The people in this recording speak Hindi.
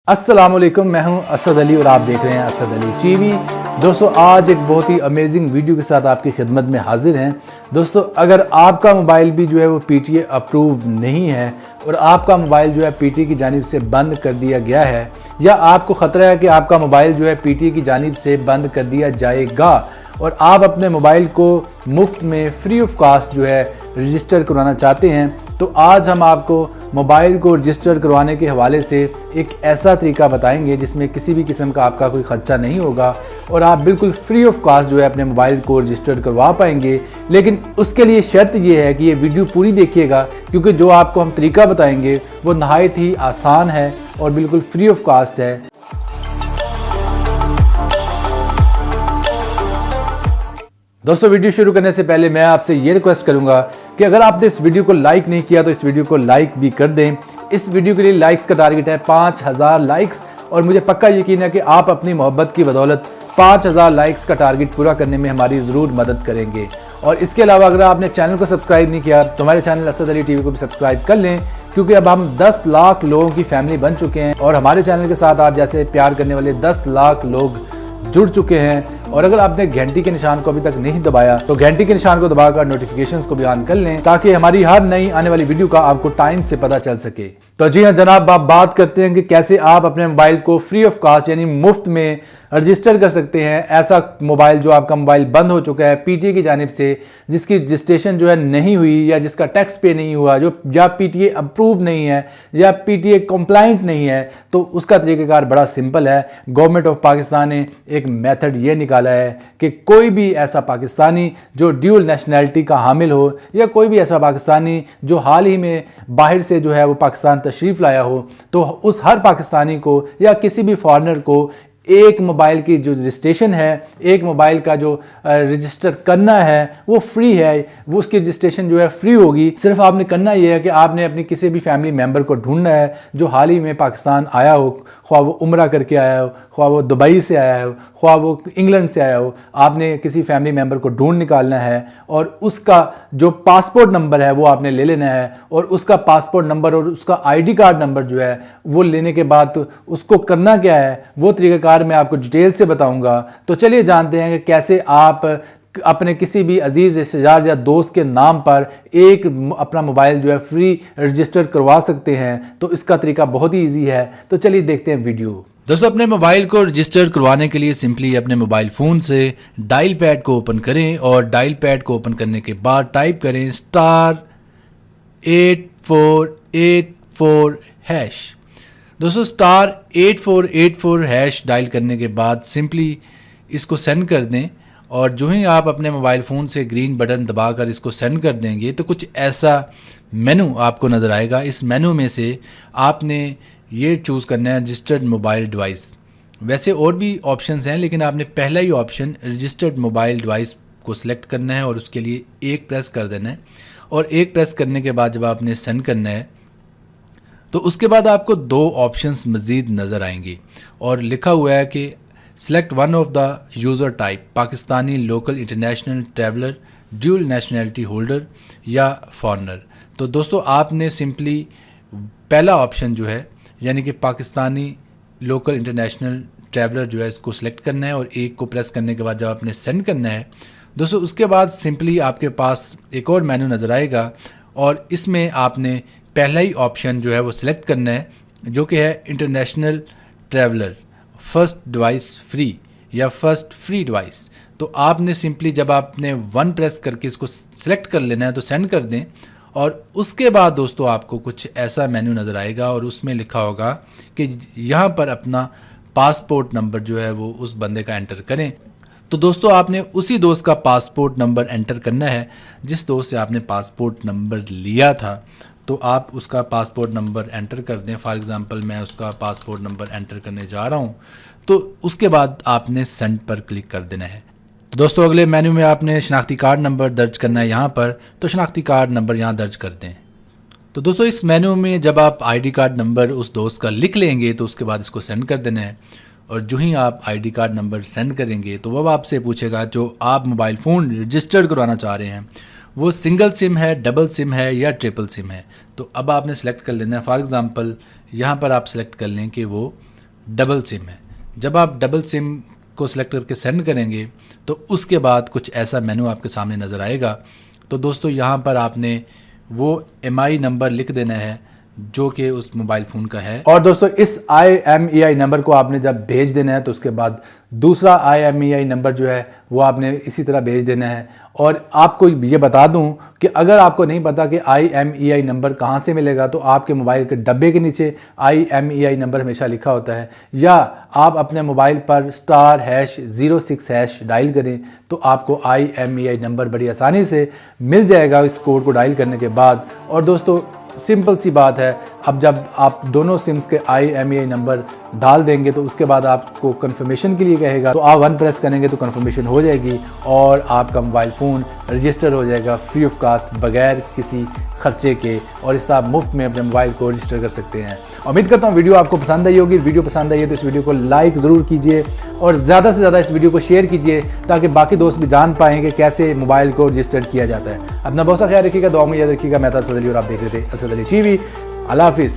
अस्सलामुअलैकुम, मैं हूं असद अली और आप देख रहे हैं असद अली टीवी। दोस्तों, आज एक बहुत ही अमेजिंग वीडियो के साथ आपकी खिदमत में हाजिर हैं। दोस्तों, अगर आपका मोबाइल भी जो है वो पीटीए अप्रूव नहीं है और आपका मोबाइल जो है पीटीए की जानिब से बंद कर दिया गया है, या आपको ख़तरा है कि आपका मोबाइल जो है पीटीए की जानिब से बंद कर दिया जाएगा और आप अपने मोबाइल को मुफ्त में फ्री ऑफ कास्ट जो है रजिस्टर करवाना चाहते हैं, तो आज हम आपको मोबाइल को रजिस्टर करवाने के हवाले से एक ऐसा तरीका बताएंगे जिसमें किसी भी किस्म का आपका कोई ख़र्चा नहीं होगा और आप बिल्कुल फ्री ऑफ कास्ट जो है अपने मोबाइल को रजिस्टर करवा पाएंगे। लेकिन उसके लिए शर्त ये है कि ये वीडियो पूरी देखिएगा, क्योंकि जो आपको हम तरीका बताएंगे वो नहायत ही आसान है और बिल्कुल फ्री ऑफ कास्ट है। दोस्तों, वीडियो शुरू करने से पहले मैं आपसे ये रिक्वेस्ट करूंगा कि अगर आपने इस वीडियो को लाइक नहीं किया तो इस वीडियो को लाइक भी कर दें। इस वीडियो के लिए लाइक्स का टारगेट है 5000 लाइक्स और मुझे पक्का यकीन है कि आप अपनी मोहब्बत की बदौलत 5000 लाइक्स का टारगेट पूरा करने में हमारी ज़रूर मदद करेंगे। और इसके अलावा अगर आपने चैनल को सब्सक्राइब नहीं किया तो हमारे चैनल असद अली टीवी को भी सब्सक्राइब कर लें, क्योंकि अब हम 10 लाख लोगों की फैमिली बन चुके हैं और हमारे चैनल के साथ आप जैसे प्यार करने वाले 10 लाख लोग जुड़ चुके हैं। और अगर आपने घंटी के निशान को अभी तक नहीं दबाया तो घंटी के निशान को दबाकर नोटिफिकेशंस को भी ऑन कर लें, ताकि हमारी हर नई आने वाली वीडियो का आपको टाइम से पता चल सके। तो जी हाँ जनाब, आप बात करते हैं कि कैसे आप अपने मोबाइल को फ्री ऑफ कास्ट यानी मुफ्त में रजिस्टर कर सकते हैं। ऐसा मोबाइल जो आपका मोबाइल बंद हो चुका है पीटीए की जानिब से, जिसकी रजिस्ट्रेशन जो है नहीं हुई या जिसका टैक्स पे नहीं हुआ, जो या पीटीए अप्रूव नहीं है या पीटीए कंप्लाइंट नहीं है, तो उसका तरीक़ाकार बड़ा सिंपल है। गवर्नमेंट ऑफ पाकिस्तान ने एक मेथड ये निकाला है कि कोई भी ऐसा पाकिस्तानी जो ड्यूल नेशनैलिटी का हामिल हो या कोई भी ऐसा पाकिस्तानी जो हाल ही में बाहर से जो है वो पाकिस्तान तशरीफ़ लाया हो, तो उस हर पाकिस्तानी को या किसी भी फॉरेनर को एक मोबाइल की जो रजिस्ट्रेशन है, एक मोबाइल का जो रजिस्टर करना है वो फ्री है। वो उसकी रजिस्ट्रेशन जो है फ्री होगी। सिर्फ आपने करना ये है कि आपने अपनी किसी भी फैमिली मेम्बर को ढूंढना है जो हाल ही में पाकिस्तान आया हो, ख्वाह वो उम्रा करके आया हो, ख्वाह वो दुबई से आया हो, ख्वाह वो इंग्लैंड से आया हो। आपने किसी फैमिली मेम्बर को ढूंढ निकालना है और उसका जो पासपोर्ट नंबर है वो आपने ले लेना है और उसका पासपोर्ट नंबर और उसका आईडी कार्ड नंबर जो है वो लेने के बाद तो उसको करना क्या है वो तरीक़ाकार मैं आपको डिटेल से बताऊंगा। तो चलिए जानते हैं कि कैसे आप अपने किसी भी अजीज रिश्तेदार या दोस्त के नाम पर एक अपना मोबाइल जो है फ्री रजिस्टर करवा सकते हैं। तो इसका तरीका बहुत ही ईजी है। तो चलिए देखते हैं वीडियो। दोस्तों, अपने मोबाइल को रजिस्टर करवाने के लिए सिंपली अपने मोबाइल फ़ोन से डायल पैड को ओपन करें और डायल पैड को ओपन करने के बाद टाइप करें *8484#। दोस्तों, *8484# डायल करने के बाद सिंपली इसको सेंड कर दें और जो ही आप अपने मोबाइल फ़ोन से ग्रीन बटन दबाकर इसको सेंड कर देंगे तो कुछ ऐसा मेनू आपको नज़र आएगा। इस मेनू में से आपने ये चूज़ करना है रजिस्टर्ड मोबाइल डिवाइस। वैसे और भी ऑप्शंस हैं, लेकिन आपने पहला ही ऑप्शन रजिस्टर्ड मोबाइल डिवाइस को सिलेक्ट करना है और उसके लिए एक प्रेस कर देना है। और एक प्रेस करने के बाद जब आपने सेंड करना है तो उसके बाद आपको दो ऑप्शंस मज़ीद नज़र आएंगी और लिखा हुआ है कि select one of the user type, Pakistani, local, international, traveller, dual nationality holder या फॉरेनर। तो दोस्तों, आपने सिंपली पहला ऑप्शन जो है यानी कि पाकिस्तानी, लोकल, इंटरनेशनल, ट्रैवलर जो है इसको सिलेक्ट करना है और एक को प्रेस करने के बाद जब आपने सेंड करना है दोस्तों उसके बाद सिंपली आपके पास एक और मेनू नज़र आएगा और इसमें आपने पहला ही ऑप्शन जो है वो सिलेक्ट करना है जो कि है international traveller first device free या फर्स्ट फ्री डिवाइस। तो आपने सिंपली जब आपने वन प्रेस करके इसको सिलेक्ट कर लेना है तो सेंड कर दें और उसके बाद दोस्तों आपको कुछ ऐसा मेन्यू नज़र आएगा और उसमें लिखा होगा कि यहाँ पर अपना पासपोर्ट नंबर जो है वो उस बंदे का एंटर करें। तो दोस्तों, आपने उसी दोस्त का पासपोर्ट नंबर एंटर करना है जिस दोस्त से आपने पासपोर्ट नंबर लिया था। तो आप उसका पासपोर्ट नंबर एंटर कर दें। फॉर एग्ज़ाम्पल मैं उसका पासपोर्ट नंबर एंटर करने जा रहा हूं, तो उसके बाद आपने सेंड पर क्लिक कर देना है। तो दोस्तों, अगले मेन्यू में आपने शनाख्ती कार्ड नंबर दर्ज करना है यहाँ पर, तो शनाख्ती कार्ड नंबर यहाँ दर्ज कर दें। तो दोस्तों, इस मेन्यू में जब आप आईडी कार्ड नंबर उस दोस्त का लिख लेंगे तो उसके बाद इसको सेंड कर देना है और जो ही आप आईडी कार्ड नंबर सेंड करेंगे तो वह आपसे पूछेगा जो आप मोबाइल फ़ोन रजिस्टर करवाना चाह रहे हैं वो सिंगल सिम है, डबल सिम है या ट्रिपल सिम है। तो अब आपने सेलेक्ट कर लेना है। फॉर एग्ज़ाम्पल यहाँ पर आप सेलेक्ट कर लें कि वो डबल सिम है। जब आप डबल सिम को सिलेक्ट करके सेंड करेंगे तो उसके बाद कुछ ऐसा मेनू आपके सामने नज़र आएगा। तो दोस्तों यहाँ पर आपने वो MI नंबर लिख देना है जो कि उस मोबाइल फ़ोन का है। और दोस्तों इस IMEI नंबर को आपने जब भेज देना है तो उसके बाद दूसरा IMEI नंबर जो है वो आपने इसी तरह भेज देना है। और आपको ये बता दूं कि अगर आपको नहीं पता कि IMEI नंबर कहाँ से मिलेगा तो आपके मोबाइल के डब्बे के नीचे IMEI नंबर हमेशा लिखा होता है, या आप अपने मोबाइल पर *#06# डायल करें तो आपको IMEI नंबर बड़ी आसानी से मिल जाएगा इस कोड को डायल करने के बाद। और दोस्तों सिंपल सी बात है, अब जब आप दोनों सिम्स के IMEI नंबर डाल देंगे तो उसके बाद आपको कंफर्मेशन के लिए कहेगा, तो आप 1 प्रेस करेंगे तो कंफर्मेशन हो जाएगी और आपका मोबाइल फ़ोन रजिस्टर हो जाएगा फ्री ऑफ कास्ट, बगैर किसी खर्चे के, और इस तरह आप मुफ्त में अपने मोबाइल को रजिस्टर कर सकते हैं। उम्मीद करता हूँ वीडियो आपको पसंद आई होगी। वीडियो पसंद आई है तो इस वीडियो को लाइक ज़रूर कीजिए और ज़्यादा से ज़्यादा इस वीडियो को शेयर कीजिए ताकि बाकी दोस्त भी जान पाएँ कि कैसे मोबाइल को रजिस्टर किया जाता है। अपना बहुत सा ख्याल रखिएगा, दुआ में याद रखिएगा। मैं था असद अली और आप देख रहे थे असद अली टीवी। अल्लाह हाफिज़।